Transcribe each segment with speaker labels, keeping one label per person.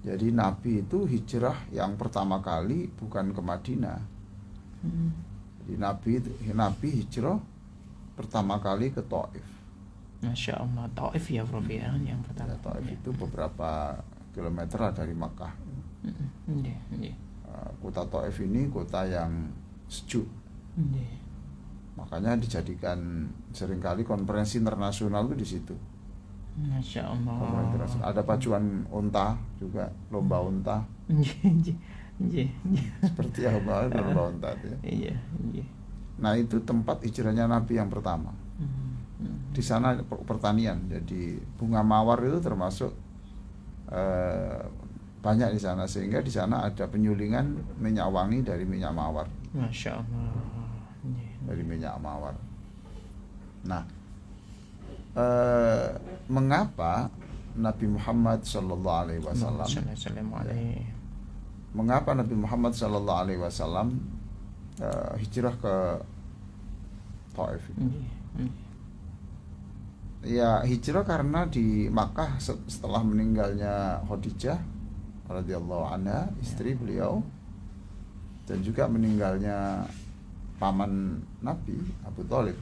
Speaker 1: Jadi Nabi itu hijrah yang pertama kali bukan ke Madinah. Jadi Nabi hijrah pertama kali ke Taif.
Speaker 2: Masya Allah, Taif ya Prof ya, yang pertama.
Speaker 1: Ya, Taif itu beberapa kilometer lah dari Makkah. Kota Taif ini kota yang sejuk. Makanya dijadikan seringkali konferensi internasional itu di situ.
Speaker 2: Masya Allah.
Speaker 1: Ada pacuan unta juga, lomba unta. Seperti apa lomba unta itu ya. Nah itu tempat hijrahnya Nabi yang pertama. Di sana pertanian, jadi bunga mawar itu termasuk banyak di sana, sehingga di sana ada penyulingan minyak wangi dari minyak mawar.
Speaker 2: Masya Allah.
Speaker 1: Dari minyak mawar. Nah, mengapa Nabi Muhammad Sallallahu Alaihi Wasallam? Mengapa Nabi Muhammad Sallallahu Alaihi Wasallam hijrah ke Taif? Ya hijrah karena di Makkah setelah meninggalnya Khadijah radhiyallahu anha, istri beliau, dan juga meninggalnya paman Nabi Abu Thalib.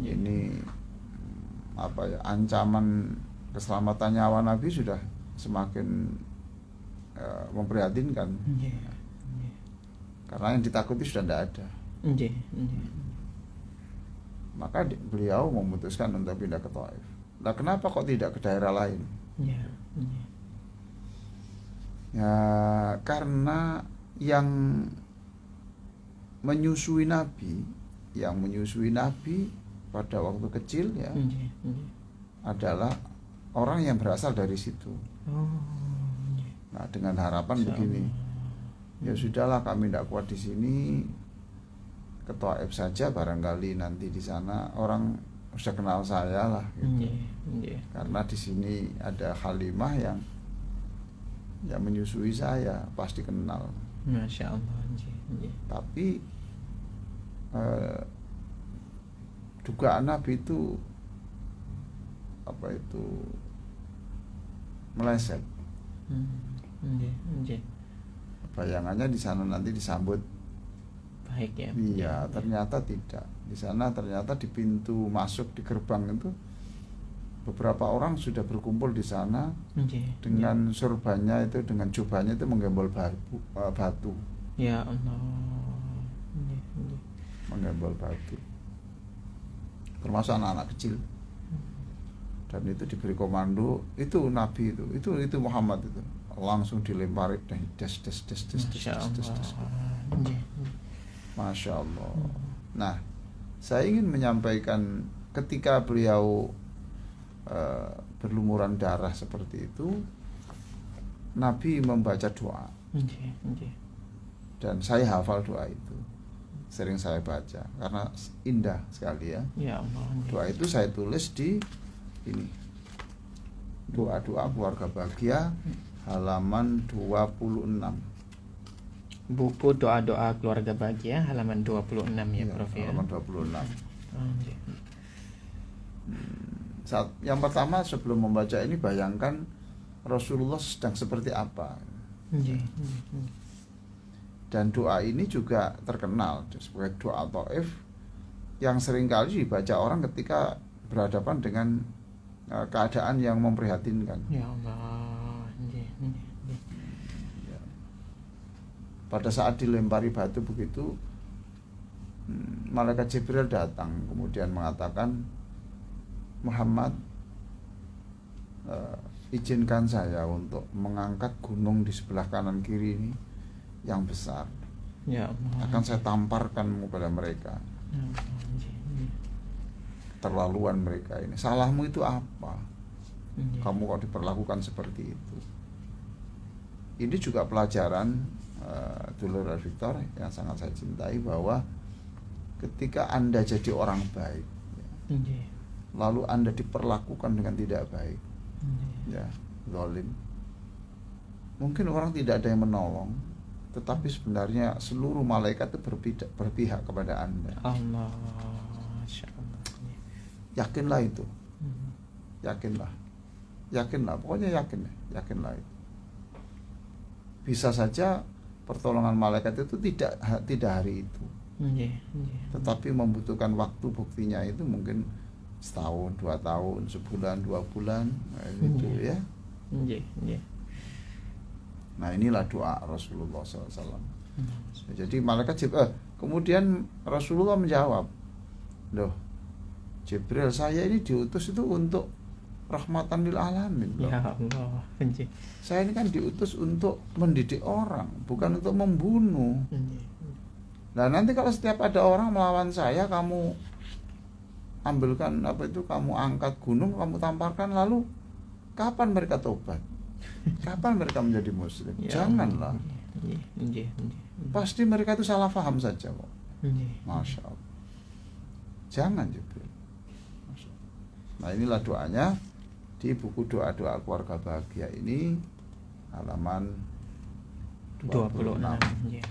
Speaker 1: Ini apa ya, ancaman keselamatan nyawa Nabi sudah semakin memprihatinkan. Karena yang ditakuti sudah tidak ada. Maka beliau memutuskan untuk pindah ke Taif. Nah, kenapa kok tidak ke daerah lain? Ya, karena yang menyusui Nabi pada waktu kecil ya adalah orang yang berasal dari situ. Nah, dengan harapan begini, ya sudahlah, kami tidak kuat di sini, ke Taif saja, barangkali nanti di sana orang sudah kenal saya lah gitu. Karena di sini ada Halimah yang menyusui saya, pasti kenal.
Speaker 2: Masya Allah.
Speaker 1: Tapi dugaan Nabi itu meleset. Bayangannya di sana nanti disambut
Speaker 2: baik ya.
Speaker 1: Iya, ternyata tidak. Di sana ternyata di pintu masuk, di gerbang itu beberapa orang sudah berkumpul di sana dengan surbannya itu, dengan jubahnya itu menggembol batu.
Speaker 2: Ya Allah.
Speaker 1: Menggembol batu. Termasuk anak-anak kecil. Dan itu diberi komando, itu Nabi itu Muhammad itu. Langsung dilempari dan des. Masya Allah. Nah, saya ingin menyampaikan ketika beliau berlumuran darah seperti itu, Nabi membaca doa. Dan saya hafal doa itu, sering saya baca karena indah sekali ya. Doa itu saya tulis di ini, doa-doa keluarga bahagia, halaman 26.
Speaker 2: Buku doa-doa keluarga bahagia halaman 26 ya, Prof ya.
Speaker 1: Halaman 26. Yang pertama, sebelum membaca ini bayangkan Rasulullah sedang seperti apa. Dan doa ini juga terkenal sebagai doa Taif yang seringkali dibaca orang ketika berhadapan dengan keadaan yang memprihatinkan.
Speaker 2: Ya Allah.
Speaker 1: Pada saat dilempari batu begitu, malaikat Jibril datang kemudian mengatakan, Muhammad, izinkan saya untuk mengangkat gunung di sebelah kanan kiri ini yang besar.
Speaker 2: Ya Allah.
Speaker 1: Akan saya tamparkan kepada mereka. Terlaluan mereka ini. Salahmu itu apa? Kamu kok diperlakukan seperti itu? Ini juga pelajaran Dulur Victor yang sangat saya cintai, bahwa ketika Anda jadi orang baik, lalu Anda diperlakukan dengan tidak baik, ya, zalim, mungkin orang tidak ada yang menolong, tetapi sebenarnya seluruh malaikat itu berpihak kepada Anda.
Speaker 2: Allah.
Speaker 1: Yakinlah itu. Yakinlah. Pokoknya yakinlah itu. bisa saja pertolongan malaikat itu tidak hari itu, tetapi membutuhkan waktu. Buktinya itu mungkin setahun, 2 tahun, sebulan, 2 bulan, gitu ya. Nah inilah doa Rasulullah SAW. Jadi malaikat kemudian Rasulullah menjawab, loh Jibril, saya ini diutus itu untuk rahmatan lil alamin loh.
Speaker 2: Ya Allah.
Speaker 1: Saya ini kan diutus untuk mendidik orang, bukan untuk membunuh. Nah nanti kalau setiap ada orang melawan saya, kamu ambilkan kamu angkat gunung, kamu tamparkan, lalu kapan mereka tobat? Kapan mereka menjadi muslim?
Speaker 2: Ya,
Speaker 1: janganlah. Pasti mereka itu salah paham saja kok. Masya Allah. Jangan Jibril. Nah inilah doanya di buku doa-doa keluarga bahagia ini, halaman 26. Ya.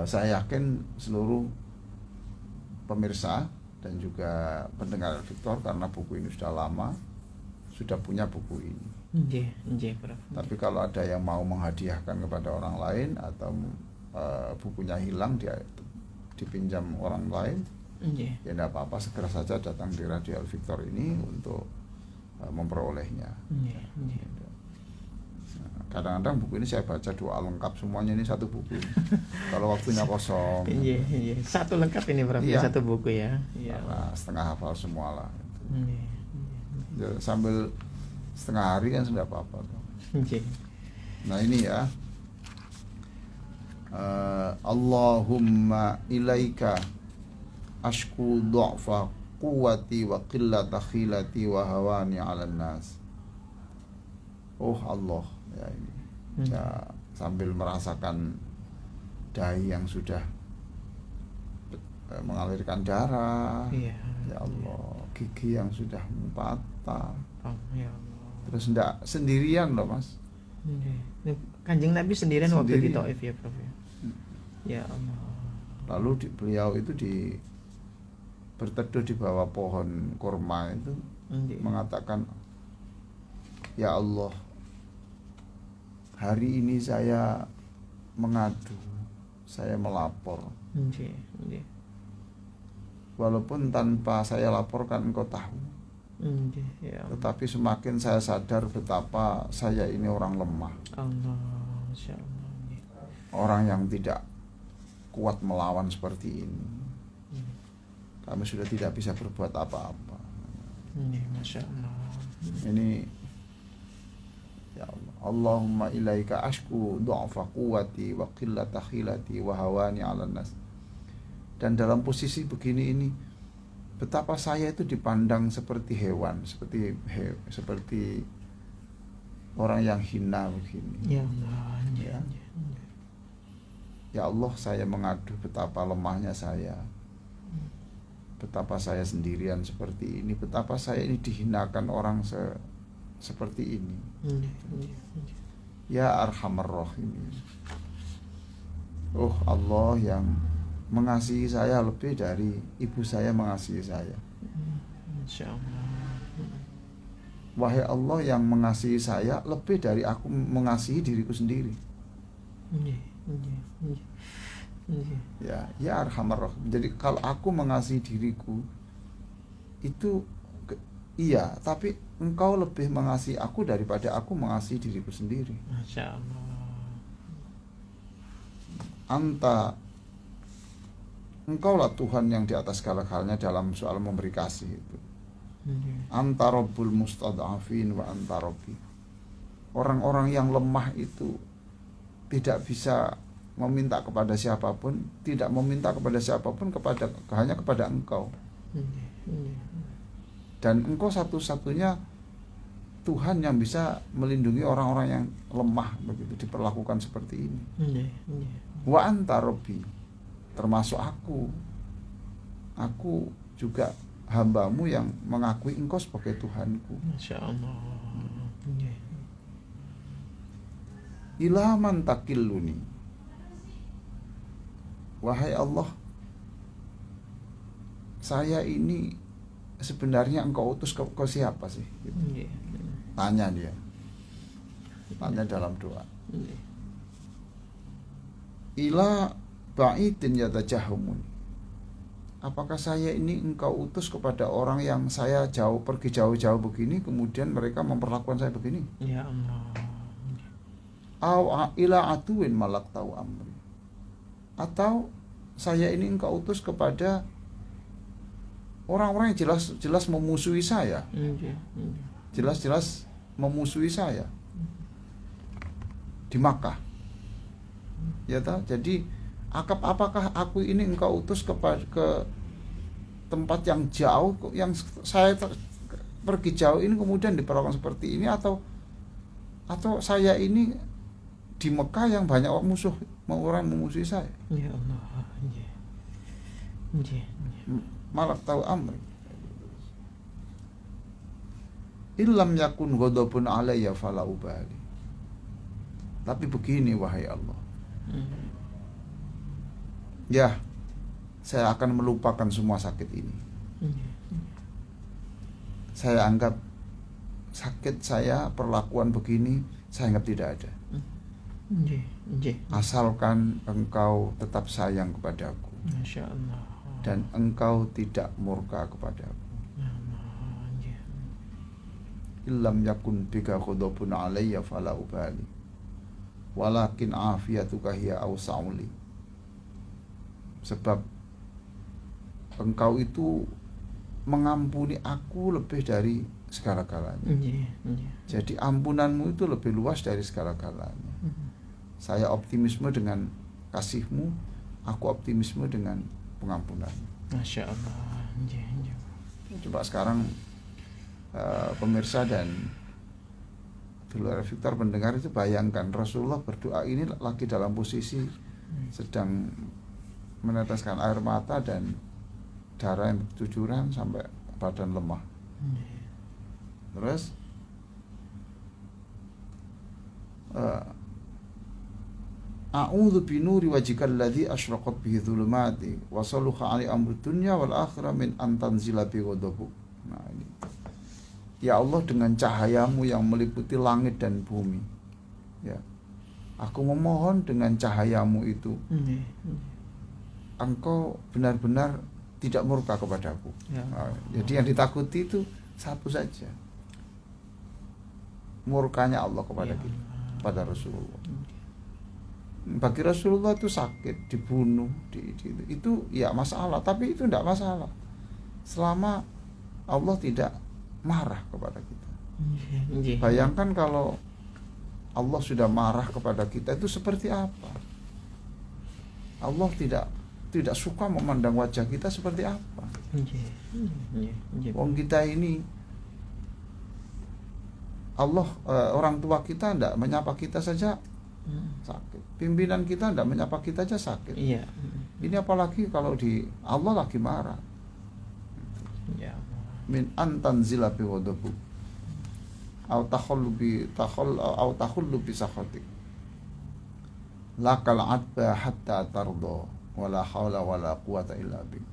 Speaker 1: Saya yakin seluruh pemirsa dan juga pendengar Victor, karena buku ini sudah lama, sudah punya buku ini. Tapi kalau ada yang mau menghadiahkan kepada orang lain atau bukunya hilang, dia dipinjam orang lain, ya tidak apa-apa, segera saja datang di Radio Al Victor ini untuk memperolehnya. Kadang-kadang buku ini saya baca doa lengkap semuanya, ini satu buku. Kalau waktunya kosong.
Speaker 2: Satu lengkap ini berarti satu buku ya.
Speaker 1: Karena setengah hafal semua lah. Ya, sambil setengah hari kan sudah apa-apa. Nah ini ya. Allahumma ilaika ashku du'fa quwwati wa qillata khilati wa hawani 'alan nas. Oh Allah, ya ini. Ya, sambil merasakan dahi yang sudah mengalirkan darah. Ya Allah, gigi yang sudah patah.
Speaker 2: Ya Allah.
Speaker 1: Terus enggak sendirian loh, Mas.
Speaker 2: Kanjeng Nabi sendirian waktu di Taif ya, Prof. Ya Allah.
Speaker 1: Lalu beliau itu berteduh di bawah pohon kurma itu, mengatakan, ya Allah, hari ini saya mengadu, saya melapor. Walaupun tanpa saya laporkan engkau tahu. Tetapi semakin saya sadar betapa saya ini orang lemah. Orang yang tidak kuat melawan seperti ini. Kami sudah tidak bisa berbuat apa-apa.
Speaker 2: Masya Allah.
Speaker 1: Ini ya Allah, Allahumma ilaika ashku du'afa quwwati wa qillata khilati wa hawani 'alan nas. Dan dalam posisi begini ini, betapa saya itu dipandang seperti hewan, seperti orang yang hina begini.
Speaker 2: Ya Allah.
Speaker 1: Ya Allah, saya mengadu betapa lemahnya saya. Betapa saya sendirian seperti ini, betapa saya ini dihinakan orang seperti ini. Ya Arhamar Rahimin. Oh Allah yang mengasihi saya lebih dari ibu saya mengasihi saya. Wahai Allah yang mengasihi saya lebih dari aku mengasihi diriku sendiri. Ya Arhamar Rahim. Jadi kalau aku mengasihi diriku itu iya, tapi engkau lebih mengasihi aku daripada aku mengasihi diriku sendiri.
Speaker 2: Masya Allah.
Speaker 1: Engkaulah Tuhan yang di atas segala-galanya dalam soal memberi kasih itu. Anta Rabbul mustad'afin wa anta Rabbi. Orang-orang yang lemah itu tidak bisa meminta kepada siapapun, tidak meminta kepada siapapun, hanya kepada engkau. Dan engkau satu-satunya Tuhan yang bisa melindungi orang-orang yang lemah begitu, diperlakukan seperti ini. Wa anta Rabbi, termasuk aku juga hambamu yang mengakui engkau sebagai Tuhanku.
Speaker 2: Masya Allah.
Speaker 1: Ilaman takilluni, wahai Allah, saya ini sebenarnya engkau utus ke siapa sih? Gitu. Tanya dia. tanya dalam doa.
Speaker 2: Nggih.
Speaker 1: Ila ba'idin yatajahumun. Apakah saya ini engkau utus kepada orang yang saya pergi jauh-jauh begini, kemudian mereka memperlakukan saya begini?
Speaker 2: Ya Allah.
Speaker 1: Aw ila atuwin malak tahu amri. Atau saya ini engkau utus kepada orang-orang yang jelas-jelas memusuhi saya. Jelas-jelas memusuhi saya di Makkah. Ya toh? Jadi apakah aku ini engkau utus ke tempat yang jauh, yang saya pergi jauh ini kemudian diperlakukan seperti ini, atau saya ini di Mekah yang banyak orang memusuhi saya?
Speaker 2: Ya Allah.
Speaker 1: Malak tahu amri. Illam yakun ghadabun alayya fala ubali. Tapi begini wahai Allah. Ya, saya akan melupakan semua sakit ini. Saya anggap sakit saya, perlakuan begini, saya anggap tidak ada. Asalkan engkau tetap sayang kepadaku.
Speaker 2: Masya Allah.
Speaker 1: Dan engkau tidak murka kepadaku. Illam yakun bika ghadabun alayya fala ubali. Walakin afiyatuka hiya awsa'uli. Sebab engkau itu mengampuni aku lebih dari segala-galanya. Jadi ampunanmu itu lebih luas dari segala-galanya. Saya optimisme dengan kasihmu, aku optimisme dengan pengampunanmu.
Speaker 2: Masya Allah.
Speaker 1: Coba sekarang pemirsa dan Dulur Victor pendengar itu bayangkan, Rasulullah berdoa ini lagi dalam posisi sedang meneteskan air mata dan darah yang bercucuran sampai badan lemah. Terus a'udzu binuri wajhikal ladzi asyraqat bihi dhulumati wa saluha 'ali amri dunya wal akhirah min an tanzila bi ghadabuk. Nah ini. Ya Allah, dengan cahayamu yang meliputi langit dan bumi, ya, aku memohon dengan cahayamu itu, engkau benar-benar tidak murka kepadaku. Nah, jadi yang ditakuti itu satu saja, murkanya Allah kepada kita, pada Rasulullah. Bagi Rasulullah itu sakit, dibunuh, itu ya masalah, tapi itu tidak masalah selama Allah tidak marah kepada kita. Bayangkan kalau Allah sudah marah kepada kita, itu seperti apa? Allah tidak suka memandang wajah kita seperti apa? Wong kita ini, Allah, orang tua kita tidak menyapa kita saja sakit, pimpinan kita tidak menyapa kita saja sakit. Ini apalagi kalau Allah lagi marah. Min antanzila bi ghadabu aw takhullu bi sakhatik lakal adba hatta tarda wala haula wala quwata illa bik.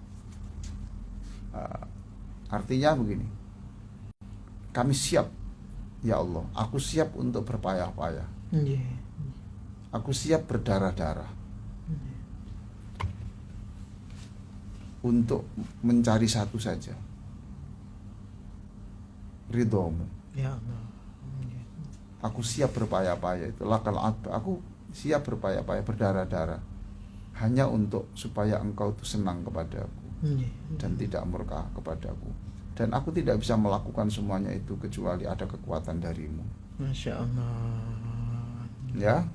Speaker 1: Artinya begini, kami siap ya Allah, aku siap untuk berpayah-payah, aku siap berdarah-darah untuk mencari satu saja, ridhomu.
Speaker 2: Ya Allah.
Speaker 1: Aku siap berpayah-payah, itu lakal adba, aku siap berpayah-payah, berdarah-darah hanya untuk supaya engkau itu senang kepadaku dan tidak murka kepadaku, dan aku tidak bisa melakukan semuanya itu kecuali ada kekuatan darimu.
Speaker 2: Masya Allah.
Speaker 1: Ya.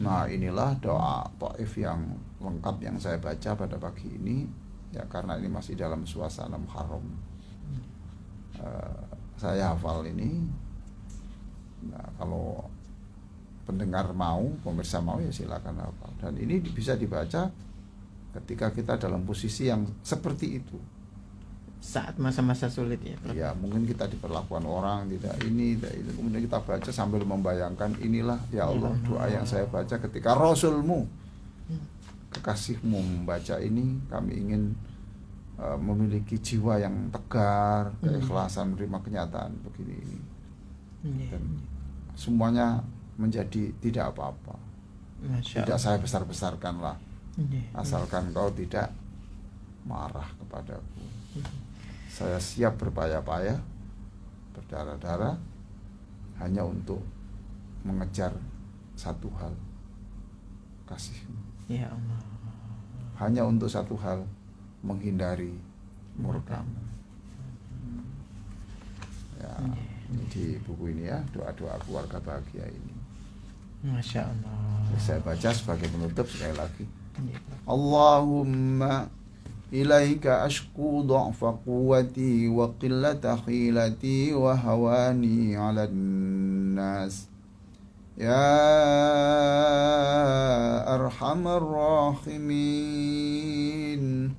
Speaker 1: Nah, inilah doa Taif yang lengkap yang saya baca pada pagi ini, ya, karena ini masih dalam suasana Muharram. Saya hafal ini. Nah, kalau pendengar mau, pemirsa mau, ya silakan hafal. Dan ini bisa dibaca ketika kita dalam posisi yang seperti itu.
Speaker 2: Saat masa-masa sulit ya, Prof.
Speaker 1: Ya, mungkin kita diperlakukan orang tidak ini, tidak itu. Kemudian kita baca sambil membayangkan, inilah ya Allah doa yang saya baca ketika Rasulmu, kekasihmu membaca ini. Kami ingin memiliki jiwa yang tegar, keikhlasan menerima kenyataan begini ini. Dan semuanya menjadi tidak apa-apa. Tidak saya besar-besarkan lah, asalkan kau tidak marah kepadaku. Saya siap berpayah-payah, berdarah-darah, hanya untuk mengejar satu hal, kasih-Mu.
Speaker 2: Ya Allah.
Speaker 1: Hanya untuk satu hal, menghindari murka-Mu. Ya, ini di buku ini ya, doa-doa keluarga bahagia ini.
Speaker 2: Masya Allah.
Speaker 1: Saya baca sebagai penutup sekali lagi. Allahumma ilaika ashku dha'fa quwwati wa qillata khilati wa hawani 'ala nas. Ya arhamar rahimin.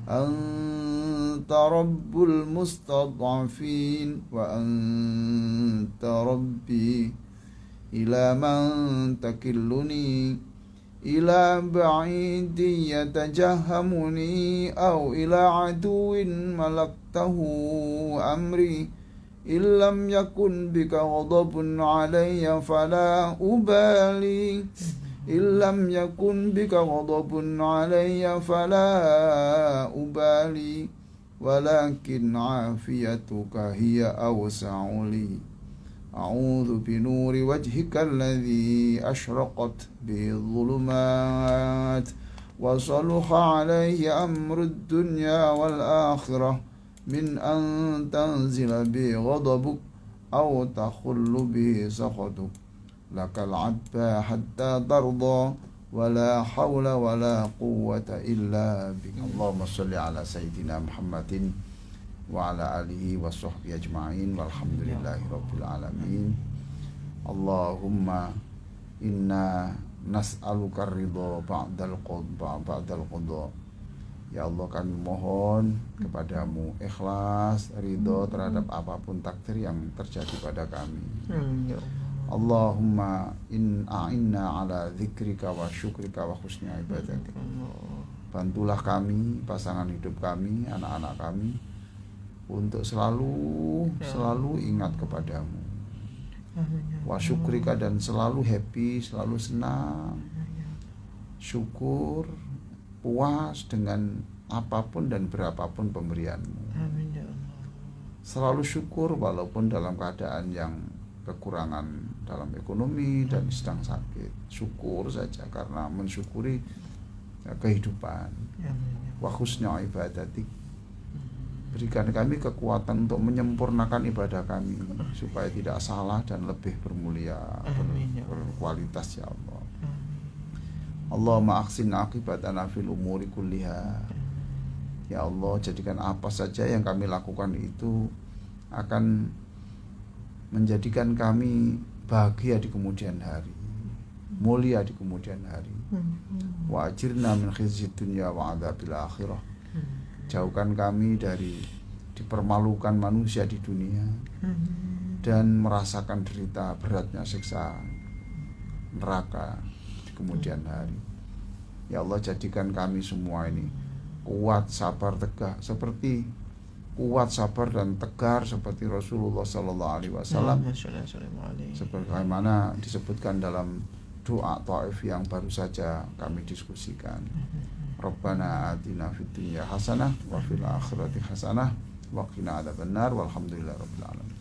Speaker 1: Anta rabbul mustad'afin wa anta rabbi ila man takilluni ila ba'idi yatajahamuni aw ila aduwin malaktahu amri illam yakun bika ghadabun alayya fala ubali illam yakun bika ghadabun alayya fala ubali walakin afiyatuka hiya awsa'u li. A'udzu binuri wajhika alladhi ashraqat bihi dhulumat wa saluha alayhi amru ad-dunya wal akhirah min an tanzila bi ghadabuk aw takhullu bi sakhatuk lakal 'abba hatta tarda wa la hawla wa la quwwata illa bika. Allahumma shalli ala sayyidina Muhammadin wa ala alihi wa sahbihi ajma'in walhamdulillahi rabbil alamin. Allahumma inna nas'aluka ridha ba'dal qadha. Ya Allah, kami mohon kepadamu ikhlas, ridha terhadap apapun takdir yang terjadi pada kami. Allahumma a'inna ala dzikrika wa syukrika wa husni ibadatik. Bantulah kami, pasangan hidup kami, anak-anak kami, untuk selalu ingat kepadamu, wa syukrika, dan selalu happy, selalu senang, syukur, puas dengan apapun dan berapapun pemberianmu. Selalu syukur walaupun dalam keadaan yang kekurangan dalam ekonomi dan sedang sakit. Syukur saja karena mensyukuri kehidupan. Wa husni ibadatik. Berikan kami kekuatan untuk menyempurnakan ibadah kami supaya tidak salah dan lebih bermulia, berkualitas, ya Allah. Allahumma ahsin aqibatana fil umuri kulliha. Ya Allah, jadikan apa saja yang kami lakukan itu akan menjadikan kami bahagia di kemudian hari, mulia di kemudian hari. Wa ajirna min khizyid dunya wa adzabil akhirah. Jauhkan kami dari dipermalukan manusia di dunia dan merasakan derita beratnya siksa neraka di kemudian hari. Ya Allah, jadikan kami semua ini kuat, sabar, tegar, seperti kuat, sabar dan tegar seperti Rasulullah Sallallahu Alaihi Wasallam, sebagaimana disebutkan dalam doa Taif yang baru saja kami diskusikan. Rabbana atina fid dunya hasanah wa fil akhirati hasanah wa qina adzabannar walhamdulillahi rabbil alamin.